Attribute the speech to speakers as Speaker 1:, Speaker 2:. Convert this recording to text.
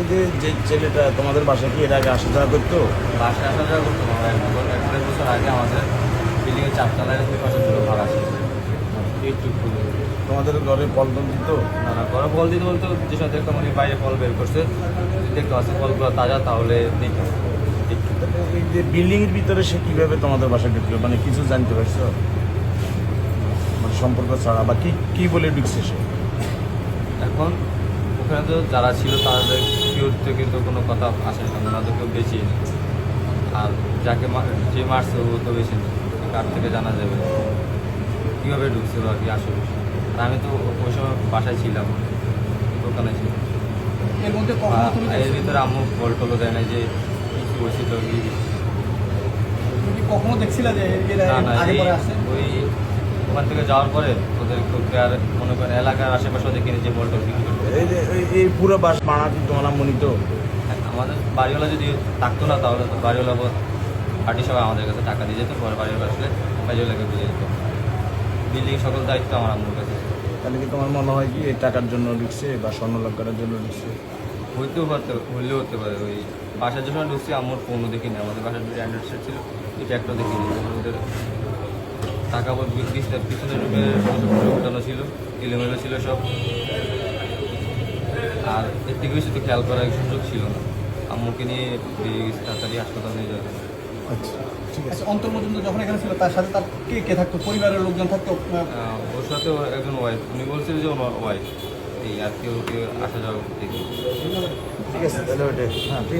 Speaker 1: এই যে ছেলেটা তোমাদের বাসায় কি এর আগে আসা যাওয়া করতো?
Speaker 2: বাসায় আসা যাওয়া করতো না। এক দেড় বছর আগে আমাদের বিল্ডিংয়ের চারতলায় 2 পাশে ছিল ভাড়া ছিল একটু
Speaker 1: তোমাদের ঘরে পল্টন দিত?
Speaker 2: না না ঘরে ফল দিতে বলতে যেসব দেখতাম উনি বাইরে ফল বের করছে, যদি দেখতে পাচ্ছি ফলগুলো তাজা তাহলে দিতাম একটু।
Speaker 1: এই যে বিল্ডিং এর ভিতরে সে কিভাবে তোমাদের বাসায় ঢুকলো, মানে কিছু জানতে পারছো? মানে সম্পর্ক ছাড়া বা কি কি বলে ঢুকছে সে?
Speaker 2: এখন ওখানে তো যারা ছিল তাদের কেউর থেকে কিন্তু কোনো কথা আসে না, ওনাদের কেউ বেশি নেই। আর যাকে যে মারছে ও তো বেশি নেই, কার থেকে জানা যাবে কীভাবে ঢুকছে বা কি আসলে। আর আমি তো ওই সময় বাসায় ছিলাম, দোকানে ছিলাম।
Speaker 3: এর মধ্যে কখনো তুমি
Speaker 2: এর ভিতরে আম্মু বল টলও দেয় না যে কিছু বলছিল কি।
Speaker 3: তুমি কি কখনো দেখছিলে যে এরা
Speaker 2: না না
Speaker 3: আগে পরে আসে?
Speaker 2: ওই ওখান থেকে যাওয়ার পরে ওদের খুব আর মনে করেন এলাকার আশেপাশে দেখে যে বল টল বিক্রি করতে।
Speaker 1: এই যে এই পুরো বাস ভাড়া কি তোমার মনি তো?
Speaker 2: আমাদের বাড়িওয়ালা যদি থাকতো না তাহলে তো বাড়িওয়ালা পার্টি সবাই আমাদের কাছে টাকা দিয়ে যেত, পরে বাড়িওয়ালা আসলে বাড়িওয়ালাকে বুঝে যেত। বিল্ডিং সকল দায়িত্ব আমার আম্মুর কাছে।
Speaker 1: তাহলে কি তোমার মনে হয় কি এই টাকার জন্য ঢুকছে বা স্বর্ণ লাভ করার জন্য ঢুকছে?
Speaker 2: হইলেও হতে পারে। ওই বাসার জন্য ঢুকছি, আম্মুর ফোনও দেখিনি, আমাদের বাসার যদি অ্যান্ড্রয়েড সেট ছিল এটা একটা দেখিনি। ওদের টাকা পিছনের রুমে উঠানো ছিল, এলোমেলো ছিল সব। আর এর থেকে বেশি তো খেয়াল করার সুযোগ ছিল না। আম্মুকে নিয়ে বেরিয়ে গেছি তাড়াতাড়ি হাসপাতালে নিয়ে যাওয়া।
Speaker 1: আচ্ছা ঠিক আছে।
Speaker 3: আচ্ছা, অন্তর পর্যন্ত যখন এখানে ছিল তার সাথে তার কে কে থাকতো? পরিবারের লোকজন থাকতো?
Speaker 2: ওর সাথে ওর একজন ওয়াইফ, উনি বলছিল যে ওনার ওয়াইফ। এই আর কেউ আসা যাওয়া দেখি।
Speaker 1: ঠিক আছে তাহলে ওইটাই, হ্যাঁ ঠিক আছে।